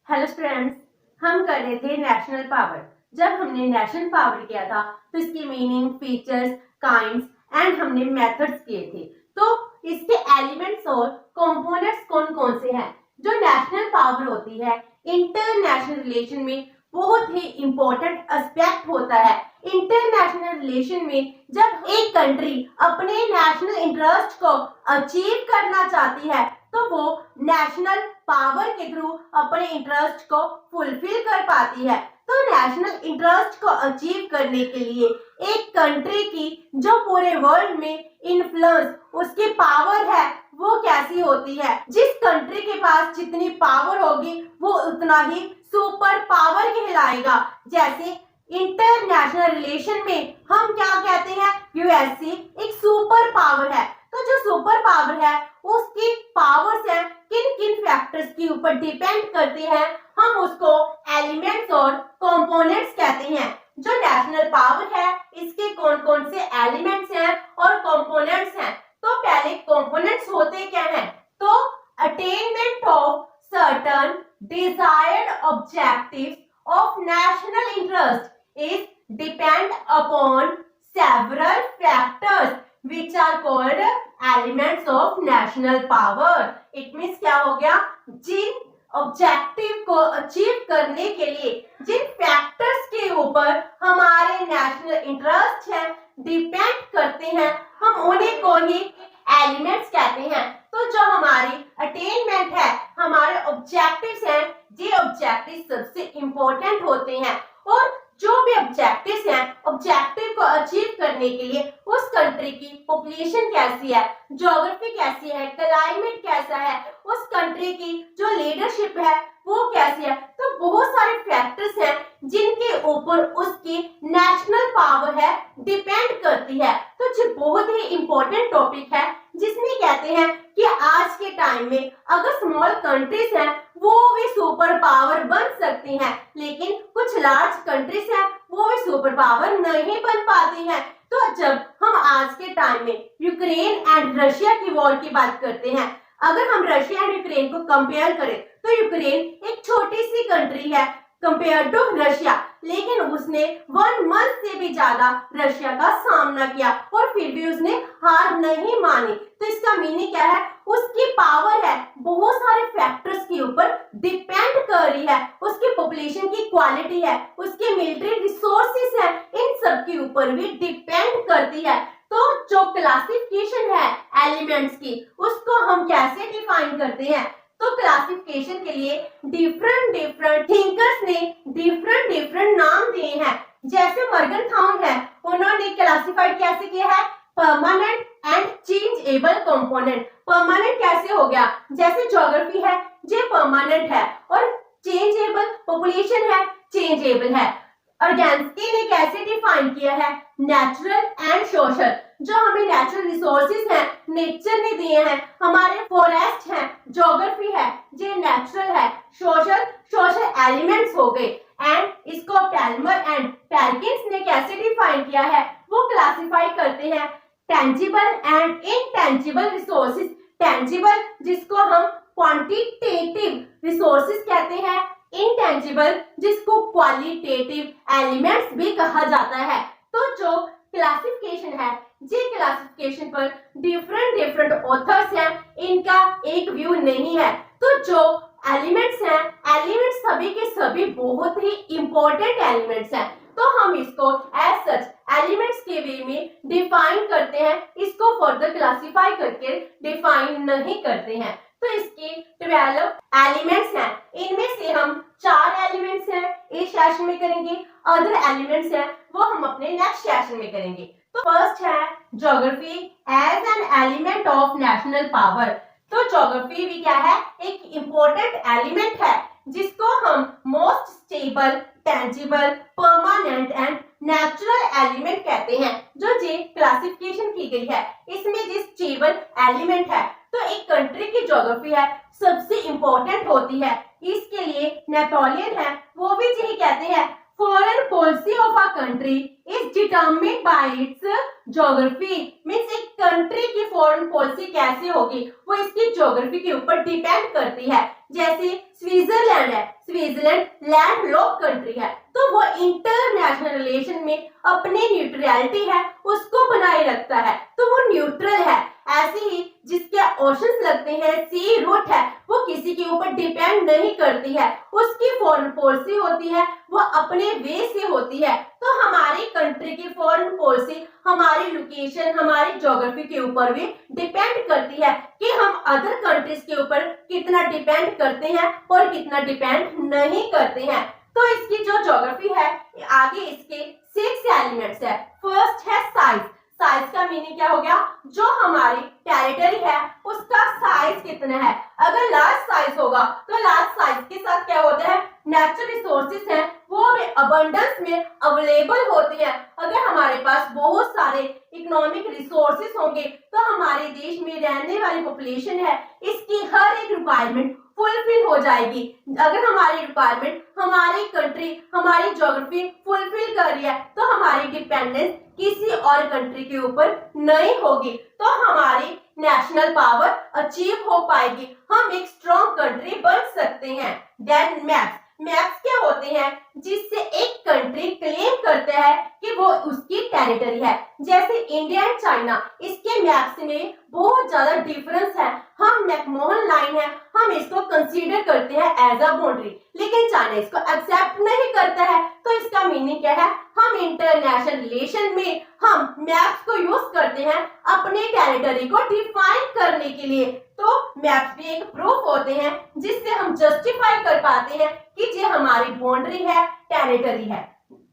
Hello students, हम कर रहे थे नेशनल पावर। जब हमने नेशनल पावर किया था तो इसकी मीनिंग, फीचर्स, काइंड्स एंड हमने मेथड्स किए थे। तो इसके एलिमेंट्स और कंपोनेंट्स कौन कौन से हैं? जो नेशनल पावर होती है इंटरनेशनल रिलेशन में बहुत ही इंपॉर्टेंट एस्पेक्ट होता है। इंटरनेशनल रिलेशन में जब एक कंट्री अपने नेशनल इंटरेस्ट को अचीव करना चाहती है तो वो नेशनल पावर के थ्रू अपने इंटरेस्ट को फुलफिल कर पाती है। तो नेशनल इंटरेस्ट को अचीव करने के लिए एक कंट्री की जो पूरे वर्ल्ड में इन्फ्लुएंस, उसकी पावर है, वो कैसी होती है? जिस कंट्री के पास जितनी पावर होगी वो उतना ही सुपर पावर कहलाएगा। जैसे इंटरनेशनल रिलेशन में हम क्या कहते हैं? यूएसए एक सुपर पावर है। तो जो सुपर पावर है उसकी पावर्स हैं किन किन फैक्टर्स के ऊपर डिपेंड करती हैं, हम उसको एलिमेंट्स और कंपोनेंट्स कहते हैं। जो नेशनल पावर है इसके कौन कौन से एलिमेंट्स हैं और कंपोनेंट्स हैं? तो पहले कंपोनेंट्स होते क्या हैं? तो attainment of certain desired objectives of national interest is depend upon several factors which are called elements of national power. It means क्या हो गया? जिन ऑब्जेक्टिव को अचीव करने के लिए जिन फैक्टर्स के ऊपर हमारे नेशनल इंटरेस्ट है डिपेंड करते हैं, हम उन्हीं को ही एलिमेंट्स कहते हैं। तो जो हमारी अटेनमेंट है, हमारे ऑब्जेक्टिव्स हैं, ये ऑब्जेक्टिव सबसे इंपॉर्टेंट होते हैं। और जो भी ऑब्जेक्टिव्स हैं, ऑब्जेक्टिव को अचीव करने के लिए उस कंट्री की पॉपुलेशन कैसी है, ज्योग्राफी कैसी है, क्लाइमेट कैसा है, उस कंट्री की जो लीडरशिप है वो कैसी है। तो बहुत सारे फैक्टर्स हैं जिनके ऊपर उसकी नेशनल पावर है डिपेंड करती है। तो ये बहुत ही इंपॉर्टेंट टॉपिक है जिसमें कहते हैं कि आज के टाइम में अगर स्मॉल कंट्रीज हैं वो भी सुपर पावर बन सकती हैं, लेकिन कुछ लार्ज कंट्रीज हैं वो भी सुपर पावर नहीं बन पाती हैं। तो जब हम आज के टाइम में यूक्रेन एंड रशिया की वॉर की बात करते हैं, अगर हम रशिया एंड यूक्रेन को कंपेयर करें तो यूक्रेन एक छोटी सी कंट्री है कंपेयर टू रशिया, लेकिन उसने 1 मंथ से भी ज्यादा रशिया का सामना किया और फिर भी उसने हार नहीं मानी। तो इसका मीनिंग क्या है? उसकी पावर है बहुत सारे फैक्टर्स के ऊपर डिपेंड कर रही है। उसकी पॉपुलेशन की क्वालिटी है, उसके मिलिट्री रिसोर्सेस है, इन सब के ऊपर भी डिपेंड करती है। तो जो क्लासिफिकेशन है एलिमेंट्स की, उसको हम कैसे डिफाइन करते हैं? तो क्लासिफिकेशन के लिए डिफरेंट थिंकर्स ने डिफरेंट नाम दिए हैं। जैसे मॉर्गनथाउन है, उन्होंने क्लासिफाइड कैसे किया है? Permanent and changeable component. Permanent कैसे हो गया? जैसे ज्योग्राफी है ये परमानेंट है और चेंजेबल पॉपुलेशन है, चेंजेबल है। ऑर्गेन्स्की ने कैसे डिफाइन किया है? Natural and social. जो हमें नेचुरल रिसोर्सेज हैं, नेचर ने दिए हैं, हमारे फॉरेस्ट हैं, ज्योग्राफी है, ये नेचुरल है। सोशल एलिमेंट्स हो गए। एंड इसको पैल्मर एंड पेर्किंस ने कैसे डिफाइन किया है? वो क्लासिफाई करते हैं tangible and intangible resources. Tangible जिसको हम क्वांटिटेटिव रिसोर्सेज कहते हैं, इनटेंजिबल जिसको क्वालिटेटिव एलिमेंट्स भी कहा जाता है। तो जो क्लासिफिकेशन है, ये क्लासिफिकेशन पर डिफरेंट ऑथर्स हैं, इनका एक व्यू नहीं है। तो जो एलिमेंट्स हैं, एलिमेंट्स सभी के सभी बहुत ही इंपॉर्टेंट एलिमेंट्स हैं। तो हम इसको एज सच एलिमेंट्स के वे में डिफाइन करते हैं, इसको फर्दर क्लासिफाई करके डिफाइन नहीं करते हैं। तो इसके 12 एलिमेंट्स हैं, इनमें से हम 4 एलिमेंट्स हैं इस सेशन में करेंगे, अदर एलिमेंट्स हैं वो हम अपने नेक्स्ट सेशन में करेंगे। तो फर्स्ट है geography as an element of national power. तो ज्योग्राफी भी क्या है? एक इंपॉर्टेंट एलिमेंट है जिसको हम most stable, tangible, permanent and natural element कहते हैं। जो ये क्लासिफिकेशन की गई है इसमें जिस स्टेबल एलिमेंट है, तो एक कंट्री की ज्योग्राफी है सबसे इंपॉर्टेंट होती है। इसके लिए नेपोलियन है वो भी यही कहते हैं foreign policy of a country is determined bye it's geography. Means एक कंट्री की फॉरेन पॉलिसी कैसे होगी वो इसकी ज्योग्राफी के ऊपर डिपेंड करती है। जैसे स्विट्जरलैंड है, स्विट्जरलैंड लैंडलॉक्ड कंट्री है, तो वो इंटरनेशनल रिलेशन में अपनी न्यूट्रलिटी है उसको बनाए रखता है, तो वो न्यूट्रल है। ऐसे ही जिसके ओशंस लगते हैं, सी रूट है, वो किसी के ऊपर डिपेंड नहीं करती है, उसकी फॉरेन पॉलिसी होती है वो अपने वे से होती है। तो हमारी कंट्री की फॉरेन पॉलिसी हमारी लोकेशन, हमारी ज्योग्राफी के ऊपर भी डिपेंड करती है कि हम अदर कंट्रीज के ऊपर कितना डिपेंड करते हैं और कितना डिपेंड नहीं करते हैं। तो इसकी जो ज्योग्राफी है, आगे इसके 6 एलिमेंट्स है। फर्स्ट है साइज। साइज का मीनिंग क्या हो गया, जो हमारी टेरिटरी है उसका साइज कितना है। अगर लार्ज साइज होगा तो लार्ज साइज के साथ क्या होता है, नेचुरल रिसोर्सेज हैं वो भी अबंडेंस में अवेलेबल होती है। अगर हमारे पास बहुत सारे इकोनॉमिक रिसोर्सेज होंगे तो हमारे देश में रहने वाली पॉपुलेशन है इसकी हर एक रिक्वायरमेंट फुलफिल हो जाएगी। अगर हमारी रिक्वायरमेंट हमारी कंट्री, हमारी ज्योग्राफी फुलफिल कर रही है तो हमारी डिपेंडेंस किसी और कंट्री के ऊपर नहीं होगी, तो हमारी नेशनल पावर अचीव हो पाएगी, हम एक स्ट्रॉन्ग कंट्री बन सकते हैं। Then maps. मैप्स क्या होते हैं, जिससे एक कंट्री क्लेम करता है कि वो उसकी टेरिटरी है। जैसे इंडिया एंड चाइना, इसके मैप्स में बहुत ज्यादा डिफरेंस है। हम मैकमोहन लाइन है, हम इसको कंसीडर करते हैं एज अ बाउंड्री, लेकिन चाइना इसको एक्सेप्ट नहीं करता है। तो इसका मीनिंग क्या है, हम इंटरनेशनल रिलेशन में हम मैप्स को यूज करते हैं अपने टेरिटरी को डिफाइन करने के लिए। तो मैप्स भी एक प्रूफ होते हैं जिससे हम जस्टिफाई कर पाते हैं कि ये हमारी बाउंड्री है, टेरिटरी है।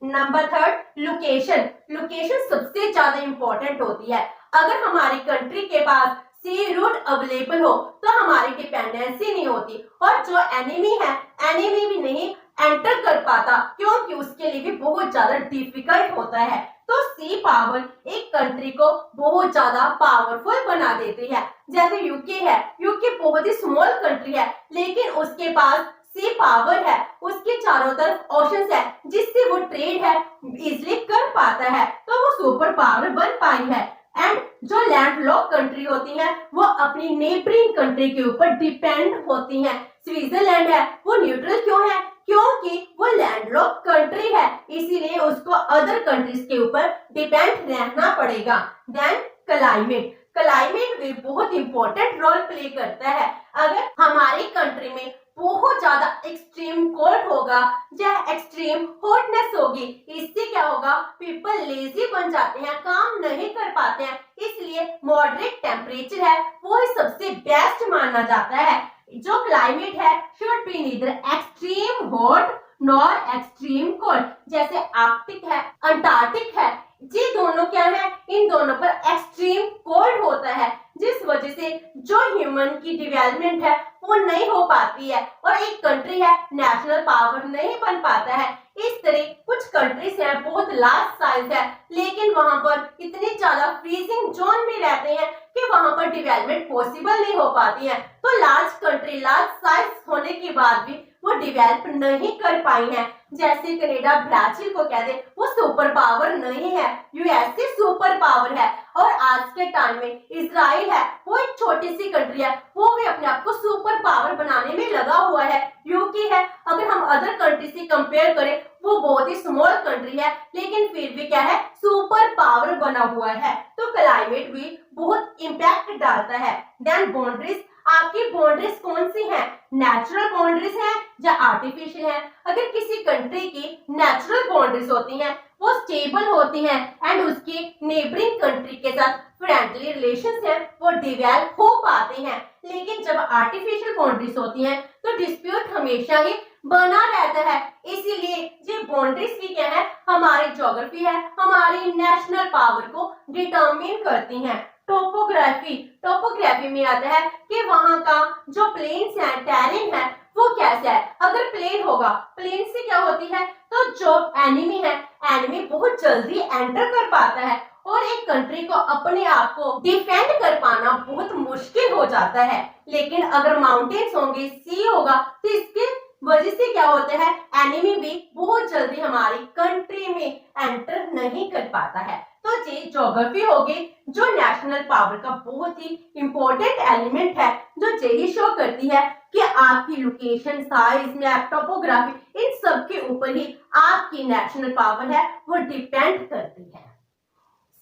Number 3, location. लोकेशन सबसे ज्यादा इंपॉर्टेंट होती है। अगर हमारी कंट्री के पास सी रूट अवेलेबल हो तो हमारी डिपेंडेंसी नहीं होती, और जो एनिमी है, एनिमी भी नहीं एंटर कर पाता क्योंकि उसके लिए भी बहुत ज्यादा डिफिकल्ट होता है। तो सी पावर एक कंट्री को बहुत ज्यादा पावरफुल बना देती है। जैसे यूके है, यूके बहुत ही स्मॉल कंट्री है लेकिन उसके पास सी पावर है, उसके चारों तरफ ओशंस है जिससे वो ट्रेड है इजिली कर पाता है, तो वो सुपर पावर बन पाई है। एंड जो लैंडलॉक कंट्री होती हैं वो अपनी नेबरिंग कंट्री के ऊपर डिपेंड होती हैं। स्विट्जरलैंड है वो न्यूट्रल क्यों है, क्योंकि वो लैंडलॉक कंट्री है, इसीलिए उसको अदर कंट्रीज के ऊपर डिपेंड रहना पड़ेगा। Then climate. क्लाइमेट भी बहुत इंपॉर्टेंट रोल प्ले करता है। अगर हमारी कंट्री में बहुत ज्यादा एक्सट्रीम कोल्ड होगा या एक्सट्रीम हॉटनेस होगी, इससे क्या होगा, पीपल लेजी बन जाते हैं, काम नहीं कर पाते हैं, इसलिए मॉडरेट टेम्परेचर है वो ही सबसे बेस्ट माना जाता है। जो क्लाइमेट है should be neither extreme hot nor extreme cold. जैसे आर्कटिक है, अंटार्कटिक है, ये दोनों क्या है, इन दोनों पर एक्सट्रीम कोल्ड होता है, जिस वजह से जो ह्यूमन की डेवलपमेंट है वो नहीं हो पाती है और एक कंट्री है नेशनल पावर नहीं बन पाता है। इस तरह कुछ कंट्रीज हैं बहुत लार्ज साइज है लेकिन वहां पर इतनी ज्यादा फ्रीजिंग जोन में रहते हैं कि वहां पर डेवलपमेंट पॉसिबल नहीं हो पाती है। तो लार्ज कंट्री, लार्ज साइज होने के बाद भी वो डेवलप नहीं कर पाई है। जैसे कनाडा ब्राजील को कह दे वो सुपर पावर नहीं है, यूएसए सुपर पावर है, और आज के टाइम में इजराइल है वो एक छोटी सी कंट्री है, वो भी अपने आप को सुपर पावर बनाने में लगा हुआ है। यूके है, अगर हम अदर कंट्री से कंपेयर करें वो बहुत ही स्मॉल कंट्री है लेकिन फिर भी क्या है, सुपर पावर बना हुआ है। तो क्लाइमेट भी बहुत इम्पैक्ट डालता है। Then boundaries. आपकी बाउंड्रीज कौन सी हैं, नेचुरल बाउंड्रीज हैं या आर्टिफिशियल हैं। अगर किसी कंट्री की नेचुरल बाउंड्रीज होती हैं वो स्टेबल होती हैं एंड उसकी नेबरिंग कंट्री के साथ फ्रेंडली रिलेशंस हैं वो डेवलप हो पाते हैं। लेकिन जब आर्टिफिशियल बाउंड्रीज होती हैं तो डिस्प्यूट हमेशा ही बना रहता है। इसीलिए ये बाउंड्रीज भी क्या है, हमारी ज्योग्राफी है, हमारी नेशनल पावर को डिटरमिन करती हैं। टोपोग्राफी। टोपोग्राफी में आता है कि वहां का जो प्लेन्स है, टेरेन है वो कैसा है। अगर प्लेन होगा, प्लेन से क्या होती है, तो जो एनिमी है, एनिमी बहुत जल्दी एंटर कर पाता है और एक कंट्री को अपने आप को डिफेंड कर पाना बहुत मुश्किल हो जाता है। लेकिन अगर माउंटेन्स होंगे, सी होगा, तो इसके वजह से क्या होता है, एनिमी भी बहुत जल्दी हमारी कंट्री में एंटर नहीं कर पाता है। तो ये ज्योग्राफी होगी जो नेशनल पावर का बहुत ही इंपॉर्टेंट एलिमेंट है, जो यही शो करती है कि आपकी लोकेशन, साइज, मैप, टोपोग्राफी, इन सब के ऊपर ही आपकी नेशनल पावर है वो डिपेंड करती है।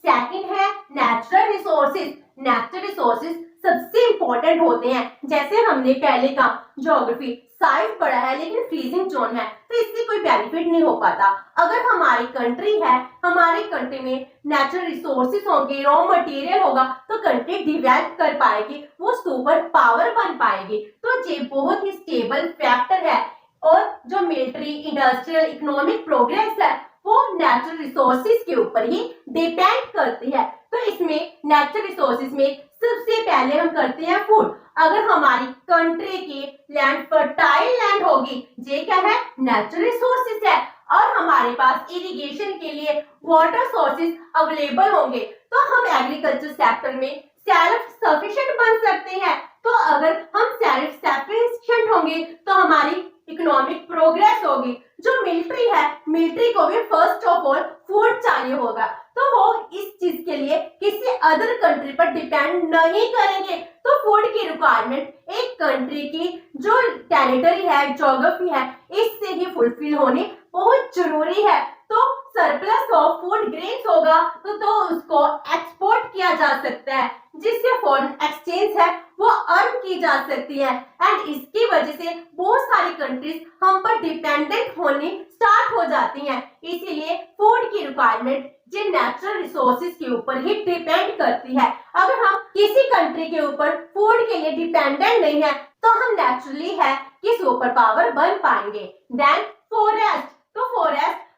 सेकंड है नेचुरल रिसोर्सेज। नेचुरल रिसोर्सेज सबसे इंपॉर्टेंट होते हैं, जैसे हमने पहले का ज्योग्राफी साइज पढ़ा है, लेकिन फ्रीजिंग जोन है तो इससे कोई बेनिफिट नहीं हो पाता। अगर हमारी कंट्री है, हमारी कंट्री में नेचुरल रिसोर्सेज होंगे, रॉ मटेरियल होगा, तो कंट्री डिवेलप कर पाएगी, वो सुपर पावर बन पाएगी। तो ये बहुत ही स्टेबल फैक्टर है। और जो मिलिट्री, इंडस्ट्रियल, इकोनॉमिक प्रोग्रेस है वो नेचुरल रिसोर्सेज के ऊपर ही डिपेंड करती है। तो इसमें नेचुरल रिसोर्सेज में सबसे पहले हम करते हैं फूड। अगर हमारी कंट्री की लैंड फर्टाइल लैंड होगी, ये क्या है, नेचुरल रिसोर्सेज है, और हमारे पास इरिगेशन के लिए वाटर सोर्सेज अवेलेबल होंगे, तो हम एग्रीकल्चर सेक्टर में सेल्फ सफिशिएंट बन सकते हैं। तो अगर हम सेल्फ सफिशिएंट होंगे तो हमारी इकोनॉमिक प्रोग्रेस होगी। जो मिलिट्री है, मिलिट्री को भी फर्स्ट ऑफ ऑल फूड चाहिए होगा, तो वो इस चीज के लिए किसी अदर कंट्री पर डिपेंड नहीं करेंगे। तो फूड की रिक्वायरमेंट एक कंट्री की जो टेरिटरी है, ज्योग्राफी है, इससे ही फुलफिल होनी बहुत जरूरी है। तो सरप्लस ऑफ फूड ग्रेन्स होगा तो उसको एक्सपोर्ट किया जा सकता है, जिससे फॉरेन एक्सचेंज है वो अर्न की जा सकती है, एंड इसकी वजह से बहुत सारी कंट्रीज हम पर डिपेंडेंट होनी स्टार्ट हो जाती हैं। इसीलिए फूड की रिक्वायरमेंट जो नेचुरल रिसोर्सेज के ऊपर ही डिपेंड करती है। अगर हम किसी कंट्री के ऊपर फूड के लिए डिपेंडेंट नहीं है तो हम नेचुरली है कि सुपर पावर बन पाएंगे। देन फॉरेस्ट, तो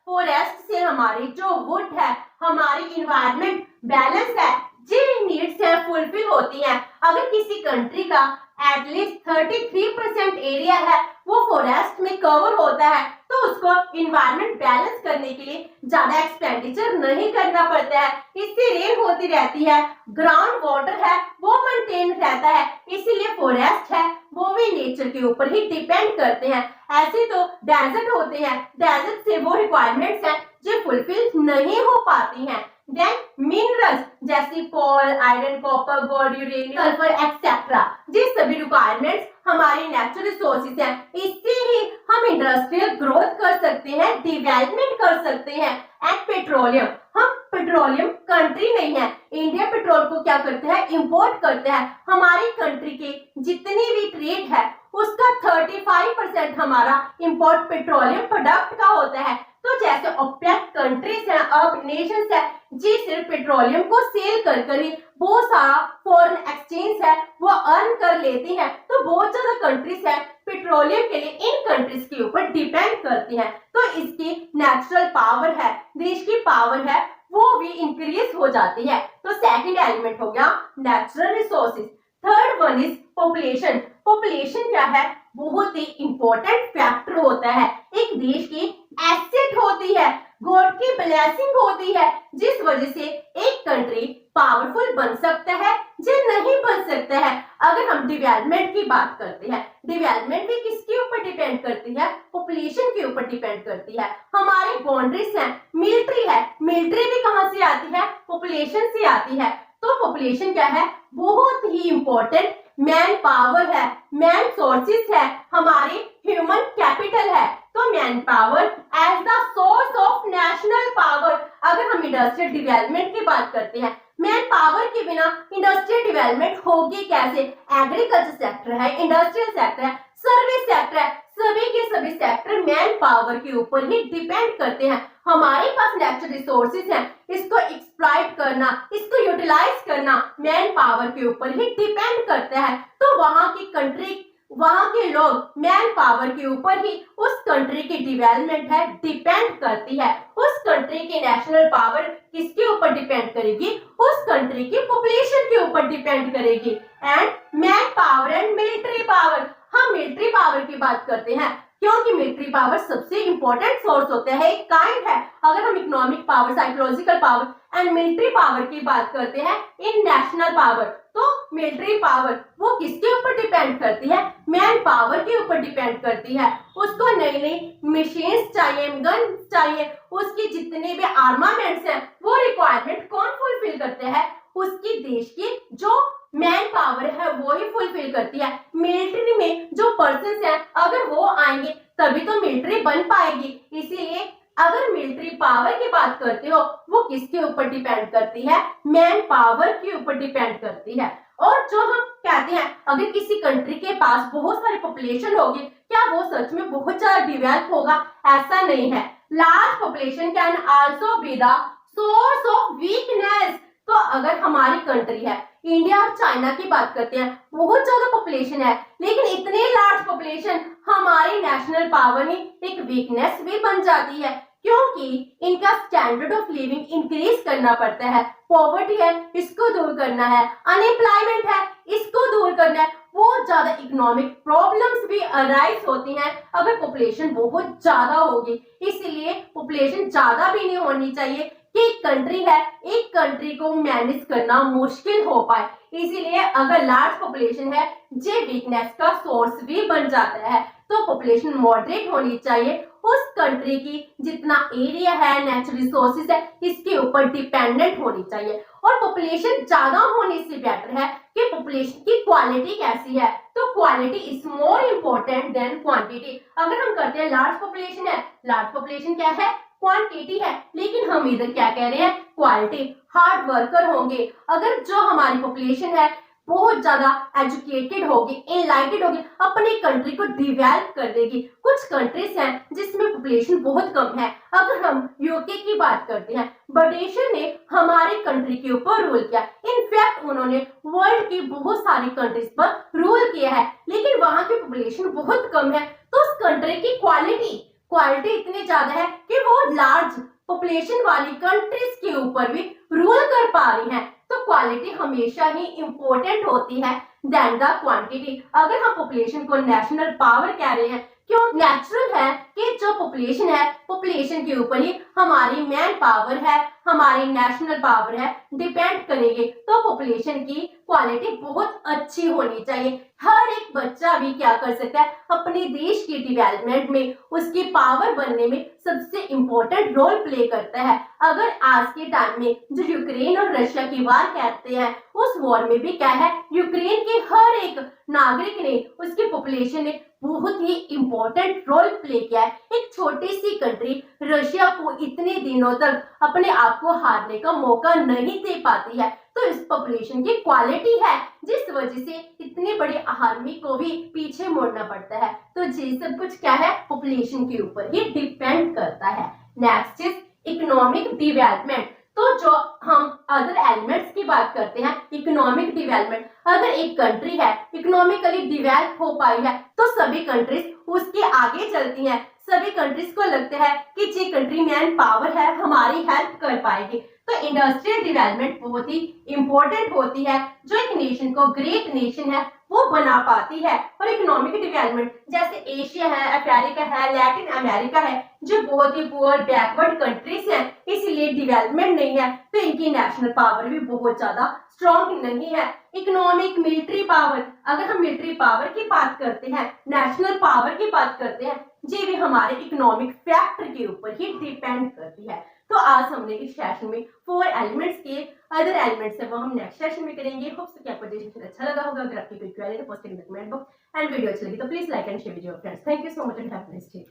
फॉरेस्ट से हमारी जो वुड है, हमारी इन्वायरमेंट बैलेंस है, जी नीड्स है फुलफिल होती हैं। अगर किसी कंट्री का एटलीस्ट 33% एरिया है वो फॉरेस्ट में कवर होता है, तो उसको इन्वायरमेंट बैलेंस करने के लिए ज्यादा एक्सपेंडिचर नहीं करना पड़ता है, इससे रेन होती रहती है, ग्राउंड वाटर है वो मेंटेन रहता है। इसीलिए फॉरेस्ट है वो भी नेचर के ऊपर ही डिपेंड करते हैं। ऐसे तो डेजर्ट होते हैं, डेजर्ट से वो रिक्वायरमेंट्स हैं जो फुलफिल नहीं हो पाती हैं। देन मिनरल्स जैसे coal, iron, copper, gold, uranium, sulphur etcetera, ये सभी रिक्वायरमेंट्स हमारी नेचुरल रिसोर्सेज हैं। इससे ही हम इंडस्ट्रियल ग्रोथ कर सकते हैं, डेवलपमेंट कर सकते हैं। एंड पेट्रोलियम, हम पेट्रोलियम कंट्री नहीं है, इंडिया पेट्रोल को क्या करता है, इंपोर्ट करता है। हमारी कंट्री के जितनी भी ट्रेड है उसका 35% हमारा इंपोर्ट पेट्रोलियम प्रोडक्ट का होता है। तो जैसे ओपेक कंट्रीज हैं, अब नेशंस है, जी सिर्फ पेट्रोलियम को सेल कर ही बहुत सारा फॉरेन एक्सचेंज है वो अर्न कर लेती हैं। तो बहुत ज्यादा कंट्रीज है पेट्रोलियम के लिए इन कंट्रीज के ऊपर डिपेंड करती हैं। तो इसकी नेचुरल पावर है, देश की पावर है, वो भी इंक्रीज हो जाती है। तो सेकंड एलिमेंट हो गया natural resources. Third one is population. Population क्या है, बहुत ही इंपॉर्टेंट फैक्टर होता है, एक देश की एसेट होती है, गॉड की ब्लेसिंग होती है, जिस वजह से एक कंट्री पावरफुल बन सकता है या नहीं बन सकता है। अगर हम डेवलपमेंट की बात करते हैं, डेवलपमेंट भी किसके ऊपर डिपेंड करती है, पॉपुलेशन के ऊपर डिपेंड करती है। हमारे बाउंड्रीज हैं, मिलिट्री है, मिलिट्री भी कहां से आती है, पॉपुलेशन से आती है। तो पॉपुलेशन क्या है, बहुत ही इंपॉर्टेंट मैन पावर है, मैन सोर्सेस है, हमारी ह्यूमन कैपिटल है। तो man power as the source of national power. अगर हम इंडस्ट्रियल डेवलपमेंट की बात करते हैं, मैन पावर के बिना इंडस्ट्रियल डेवलपमेंट होगी कैसे। एग्रीकल्चर सेक्टर है, इंडस्ट्रियल सेक्टर है, सर्विस सेक्टर है, सभी के सभी सेक्टर मैन पावर के ऊपर ही डिपेंड करते हैं। हमारे पास नेचुरल रिसोर्सेज हैं, इसको एक्सप्लॉइट करना, इसको यूटिलाइज करना मैन पावर के ऊपर ही डिपेंड करता है। तो वहां की कंट्री, वहां के लोग मैन पावर के ऊपर ही उस कंट्री की डेवलपमेंट है डिपेंड करती है। उस कंट्री की नेशनल पावर किसके ऊपर डिपेंड करेगी, उस कंट्री की पॉपुलेशन के ऊपर डिपेंड करेगी। And man power and military power, हम मिलिट्री पावर की बात करते हैं क्योंकि मिलिट्री पावर सबसे इंपॉर्टेंट सोर्स होता है, एक काइंड है। अगर हम economic power, psychological power and military power की बात करते हैं इन नेशनल पावर, तो मिलिट्री पावर वो किसके ऊपर डिपेंड करती है? मैन पावर के ऊपर डिपेंड करती है। उसको नई नई मशीन्स चाहिए, गन चाहिए, उसकी जितने भी आर्मामेंट्स हैं वो रिक्वायरमेंट कौन फुलफिल करते हैं? उसकी देश की जो मैन पावर है वो ही फुलफिल करती है। मिलिट्री में जो पर्सन है अगर वो आएंगे तभी तो मिलिट्री बन पाएगी। इसीलिए अगर मिलिट्री पावर की बात करते हो वो किसके ऊपर डिपेंड करती है? मैन पावर के ऊपर डिपेंड करती है। और जो हम कहते हैं अगर किसी कंट्री के पास बहुत सारी पॉपुलेशन होगी, क्या वो सच में बहुत ज्यादा डेवलप होगा? ऐसा नहीं है। Large population can also be the source of weakness. तो अगर हमारी कंट्री है, इंडिया और चाइना की बात करते हैं, बहुत ज्यादा पॉपुलेशन है, लेकिन इतने लार्ज पॉपुलेशन हमारी नेशनल पावर में एक वीकनेस भी बन जाती है, क्योंकि इनका स्टैंडर्ड ऑफ लिविंग इंक्रीज करना पड़ता है। पॉवर्टी है, इसको दूर करना है, अनएम्प्लॉयमेंट है, इसको दूर करना है। बहुत ज्यादा इकोनॉमिक प्रॉब्लम्स भी अराइज होती हैं अगर पॉपुलेशन बहुत ज्यादा होगी। इसलिए पॉपुलेशन ज्यादा भी नहीं होनी चाहिए कि एक कंट्री है, एक कंट्री को मैनेज करना मुश्किल हो पाए। इसीलिए अगर लार्ज पॉपुलेशन है, ये वीकनेस का सोर्स भी बन जाता है। तो पॉपुलेशन मॉडरेट होनी चाहिए। उस कंट्री की जितना एरिया है, नेचुरल रिसोर्सेज है, इसके ऊपर डिपेंडेंट होनी चाहिए। और पॉपुलेशन ज्यादा होने से बेटर है कि पॉपुलेशन की क्वालिटी कैसी है। तो quality is more important then quantity. अगर हम करते हैं लार्ज पॉपुलेशन है, लार्ज पॉपुलेशन क्या है? क्वांटिटी है, लेकिन हम इधर क्या कह रहे हैं? क्वालिटी। हार्ड वर्कर होंगे। अगर जो हमारी पॉपुलेशन है बहुत ज्यादा एजुकेटेड होगी, एनलाइटेड होगी, अपनी कंट्री को डिवेल्प कर देगी। कुछ कंट्रीज हैं जिसमें पॉपुलेशन बहुत कम है। अगर हम यूके की बात करते हैं, ब्रिटिशर ने हमारी कंट्री के ऊपर रूल किया। इनफैक्ट उन्होंने वर्ल्ड की बहुत सारी कंट्रीज पर रूल किया है, लेकिन वहां की पॉपुलेशन बहुत कम है। तो उस कंट्री की क्वालिटी इतनी ज्यादा है कि वो लार्ज पॉपुलेशन वाली कंट्रीज के ऊपर भी रूल कर पा रही हैं। तो क्वालिटी हमेशा ही इंपॉर्टेंट होती है देन द क्वांटिटी। अगर हम पॉपुलेशन को नेशनल पावर कह रहे हैं, क्यों? नेचुरल है कि जो पॉपुलेशन है, पॉपुलेशन के ऊपर ही हमारी मैन पावर है, हमारी नेशनल पावर है, डिपेंड करेंगे। तो पॉपुलेशन की क्वालिटी बहुत अच्छी होनी चाहिए। हर एक बच्चा भी क्या कर सकता है? अपने देश की डेवलपमेंट में, उसकी पावर बनने में सबसे इंपॉर्टेंट रोल प्ले करता है। अगर आज के टाइम में जो यूक्रेन और रशिया की वार कहते हैं, उस वॉर में भी क्या है? यूक्रेन के हर एक नागरिक ने, उसकी पॉपुलेशन ने बहुत ही इंपॉर्टेंट रोल प्ले किया है। एक छोटी सी कंट्री रशिया को इतने दिनों तक अपने आप को हारने का मौका नहीं दे पाती है। तो इस पॉपुलेशन की क्वालिटी है, जिस वजह से इतनी बड़ी आर्मी को भी पीछे मोड़ना पड़ता है। तो ये सब कुछ क्या है? पॉपुलेशन के ऊपर ही डिपेंड करता है। Next is economic development. तो जो हम अदर एलिमेंट्स की बात करते हैं, इकोनॉमिक डेवलपमेंट, अगर एक कंट्री है इकोनॉमिकली डेवलप हो पाई है तो सभी कंट्रीज उसके आगे चलती हैं। सभी कंट्रीज को लगता है कि ये कंट्री मैन पावर है, हमारी हेल्प कर पाएगी। तो इंडस्ट्रियल डेवलपमेंट बहुत ही इंपॉर्टेंट होती है, जो एक नेशन को ग्रेट नेशन है वो बना पाती है। और इकोनॉमिक डेवलपमेंट जैसे एशिया है, अफ्रीका है, लैटिन अमेरिका है, जो बहुत ही पुअर बैकवर्ड कंट्रीज हैं, इसलिए डेवलपमेंट नहीं है, तो इनकी नेशनल पावर भी बहुत ज्यादा स्ट्रॉन्ग नहीं है। इकोनॉमिक, मिलिट्री पावर, अगर हम मिलिट्री पावर की बात करते हैं, नेशनल पावर की बात करते हैं, ये भी हमारे इकोनॉमिक फैक्टर के ऊपर ही डिपेंड करती है। तो आज हमने इस सेशन में 4 एलिमेंट्स के, अदर एलिमेंट्स है वो हम नेक्स्ट सेशन में करेंगे। होप सो कि आपको ये सेशन अच्छा लगा होगा। अगर आपकी कोई क्वेरी है तो post in the comment box, and video अच्छी लगी तो please like and share with your friends. Thank you so much and have a nice day.